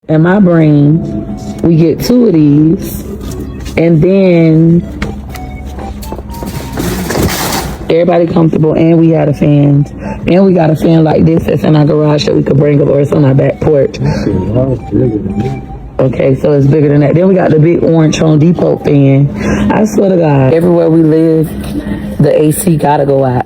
In my brain, we get 2 of these, and then everybody comfortable, and we got a fan. And we got a fan like this that's in our garage that we could bring up, or it's on our back porch. Okay, so it's bigger than that. Then we got the big orange Home Depot fan. I swear to God, everywhere we live, the AC gotta go out.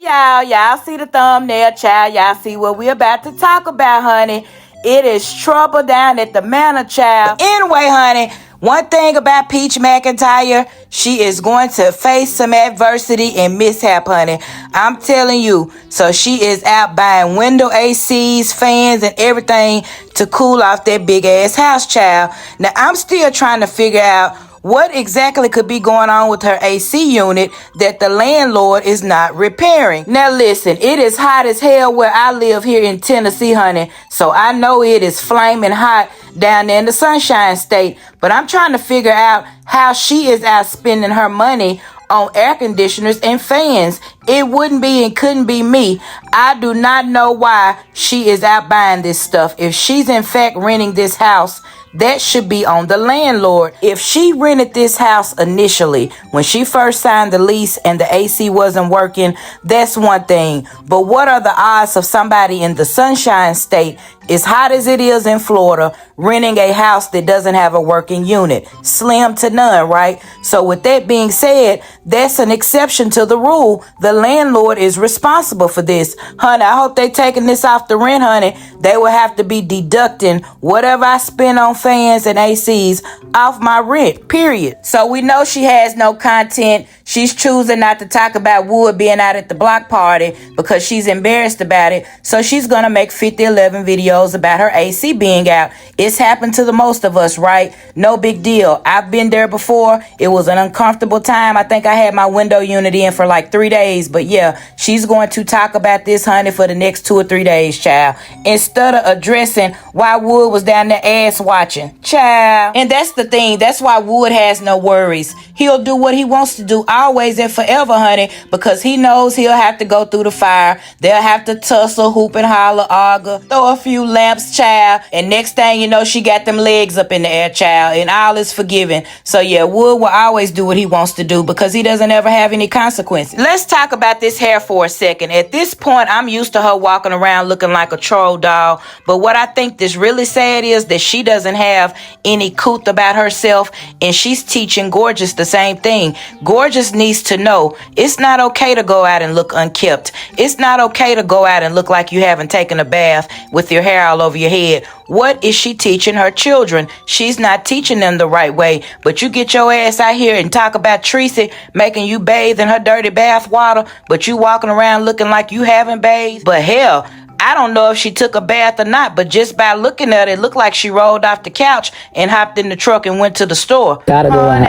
Y'all see the thumbnail, child. Y'all see what we about to talk about, honey. It is trouble down at the manor, child. Anyway, honey, one thing about Peach McIntyre, she is going to face some adversity and mishap, honey. I'm telling you. So she is out buying window ACs, fans, and everything to cool off that big ass house, child. Now, I'm still trying to figure out what exactly could be going on with her AC unit that the landlord is not repairing. Now listen, it is hot as hell where I live here in Tennessee, honey. So I know it is flaming hot down there in the Sunshine State. But I'm trying to figure out how she is out spending her money on air conditioners and fans. It wouldn't be and couldn't be me. I do not know why she is out buying this stuff. If she's in fact renting this house, that should be on the landlord. If she rented this house initially, when she first signed the lease and the AC wasn't working, that's one thing. But what are the odds of somebody in the Sunshine State, as hot as it is in Florida, renting a house that doesn't have a working unit? Slim to none, right? So with that being said, that's an exception to the rule. The landlord is responsible for this. Honey, I hope they taking this off the rent, honey. They will have to be deducting whatever I spend on fans and ACs off my rent, period. So we know she has no content. She's choosing not to talk about Wood being out at the block party because she's embarrassed about it. So she's going to make 5011 videos about her AC being out. It's happened to the most of us, right? No big deal. I've been there before. It was an uncomfortable time. I think I had my window unit in for like 3 days. But yeah, she's going to talk about this, honey, for the next 2 or 3 days, child. Instead of addressing why Wood was down there ass watching, child. And that's the thing. That's why Wood has no worries. He'll do what he wants to do always and forever, honey, because he knows he'll have to go through the fire. They'll have to tussle, hoop and holler, argue, throw a few lamps, child. And next thing you know, she got them legs up in the air, child, and all is forgiven. So yeah, Wood will always do what he wants to do because he doesn't ever have any consequences. Let's talk about this hair for a second. At this point, I'm used to her walking around looking like a troll doll. But what I think this really sad is that she doesn't have any couth about herself, and she's teaching Gorgeous the same thing. Gorgeous needs to know it's not okay to go out and look unkempt. It's not okay to go out and look like you haven't taken a bath with your hair all over your head. What is she teaching her children? She's not teaching them the right way. But you get your ass out here and talk about Tracy making you bathe in her dirty bath water, but you walking around looking like you haven't bathed. But hell, I don't know if she took a bath or not, but just by looking at it, it looked like she rolled off the couch and hopped in the truck and went to the store. Gotta go out.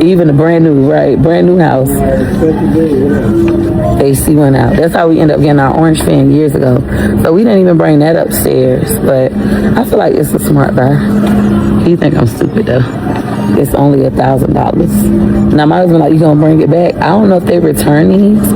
Even a brand new house. AC went out. That's how we ended up getting our orange fan years ago. So we didn't even bring that upstairs. But I feel like it's a smart buy. He think I'm stupid though. It's only $1,000. Now my husband like, you gonna bring it back? I don't know if they return these.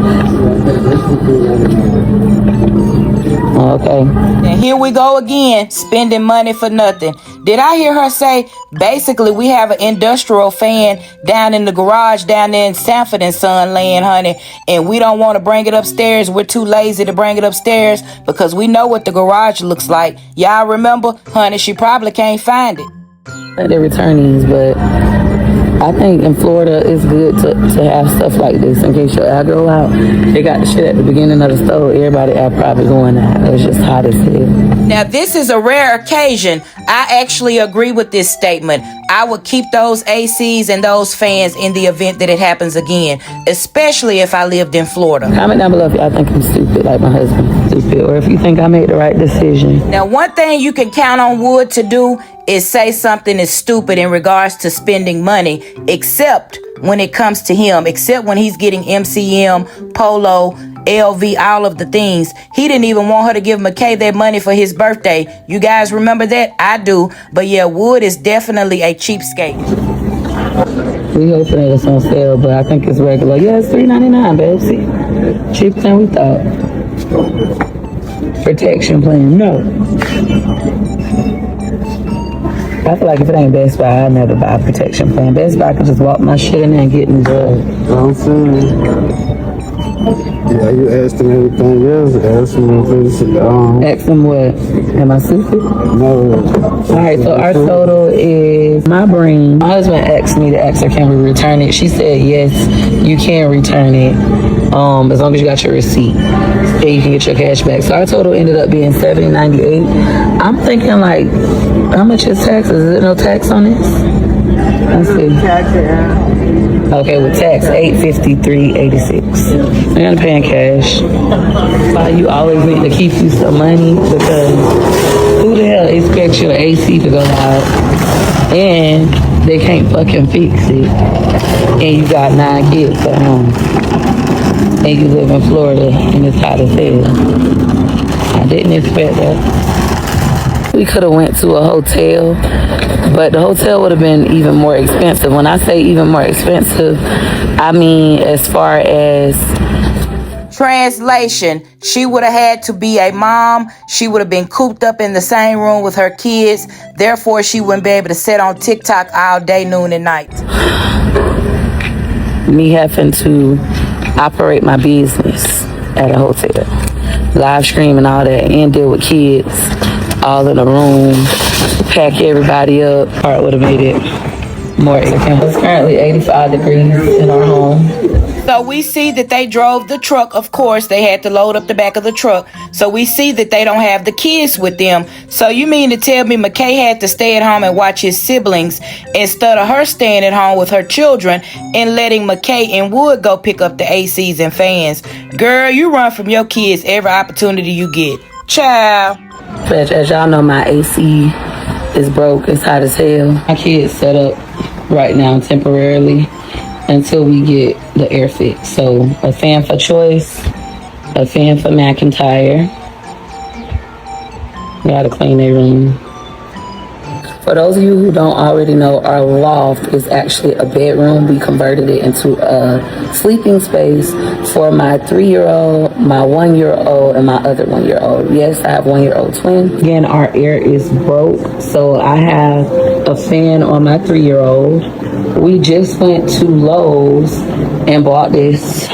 Okay. And here we go again, spending money for nothing. Did I hear her say, basically, we have an industrial fan down in the garage down there in Sanford and Son land, honey, and we don't want to bring it upstairs. We're too lazy to bring it upstairs because we know what the garage looks like. Y'all remember? Honey, she probably can't find it. They return these, but I think in Florida it's good to have stuff like this in case your air go out. They got the shit at the beginning of the store. Everybody air probably going out. It's just hot as hell. Now, this is a rare occasion. I actually agree with this statement. I would keep those ACs and those fans in the event that it happens again, especially if I lived in Florida. Comment down below if y'all think I'm stupid, like my husband stupid, or if you think I made the right decision. Now, one thing you can count on Wood to do is say something is stupid in regards to spending money, except when it comes to him, except when he's getting MCM, Polo, LV, all of the things. He didn't even want her to give McKay that money for his birthday. You guys remember that? I do. But yeah, Wood is definitely a cheapskate. We hoping that it's on sale, but I think it's regular. Yeah, it's $3.99, babe. See? Cheaper than we thought. Protection plan, no. I feel like if it ain't Best Buy, I'd never buy a protection plan. Best Buy, I could just walk my shit in there and get in the drug. I'm saying. Yeah, you asked him everything else. Ask him if it's, Ask them what? Am I stupid? no. Alright, so our total is my brain. My husband asked me to ask her, can we return it? She said, yes, you can return it. As long as you got your receipt. And you can get your cash back. So our total ended up being $70.98. I'm thinking like, how much is taxes? Is there no tax on this? Let's see. Okay, with tax, $853.86. We're gonna pay in cash. You always need to keep you some money because who the hell expects your AC to go out and they can't fucking fix it, and you got 9 kids at home, and you live in Florida and it's hot as hell. I didn't expect that. We could have went to a hotel, but the hotel would have been even more expensive. When I say even more expensive, I mean as far as... Translation, she would have had to be a mom. She would have been cooped up in the same room with her kids. Therefore, she wouldn't be able to sit on TikTok all day, noon, and night. Me having to operate my business at a hotel, live stream and all that, and deal with kids all in a room, pack everybody up, part would have made it more expensive. It's currently 85 degrees in our home. So we see that they drove the truck. Of course, they had to load up the back of the truck. So we see that they don't have the kids with them. So you mean to tell me McKay had to stay at home and watch his siblings instead of her staying at home with her children and letting McKay and Wood go pick up the ACs and fans? Girl, you run from your kids every opportunity you get. Child. But as y'all know, my AC is broke. It's hot as hell. My kids set up right now temporarily until we get the air fix. So a fan for Choice, a fan for McIntyre. Gotta clean their room. For those of you who don't already know, our loft is actually a bedroom. We converted it into a sleeping space for my 3-year-old, my 1-year-old, and my other 1-year-old. Yes, I have 1-year-old twin. Again, our air is broke, so I have a fan on my 3-year-old. We just went to Lowe's and bought this.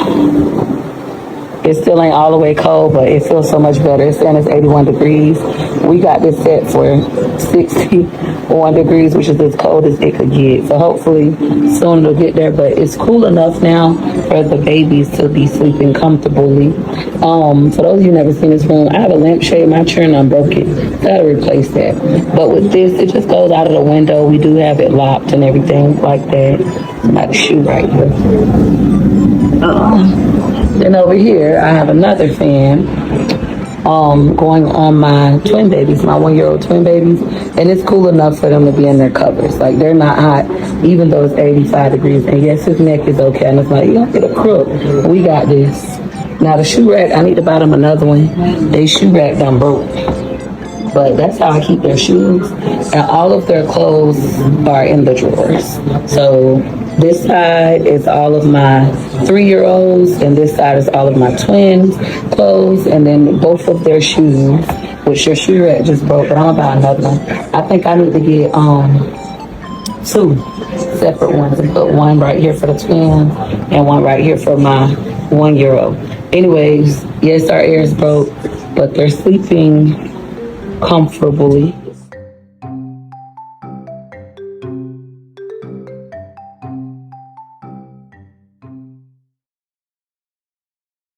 It still ain't all the way cold, but it feels so much better. It's saying it's 81 degrees. We got this set for 61 degrees, which is as cold as it could get. So hopefully soon it'll get there, but it's cool enough now for the babies to be sleeping comfortably. For those of you who never seen this room, I have a lampshade. My chair broke it. Gotta replace that. But with this, it just goes out of the window. We do have it locked and everything like that. Got a shoe right here. Then over here, I have another fan going on my twin babies, my 1-year-old twin babies, and it's cool enough for them to be in their covers. Like, they're not hot, even though it's 85 degrees. And yes, his neck is okay. And it's like, you don't get a crook. We got this. Now, the shoe rack, I need to buy them another one. They shoe rack done broke. But that's how I keep their shoes. And all of their clothes are in the drawers. So this side is all of my 3-year-olds, and this side is all of my twins' clothes, and then both of their shoes, which your shoe rack just broke, but I'm gonna buy another one. I think I need to get 2 separate ones and put one right here for the twins and one right here for my 1-year-old. Anyways, yes, our air is broke, but they're sleeping comfortably.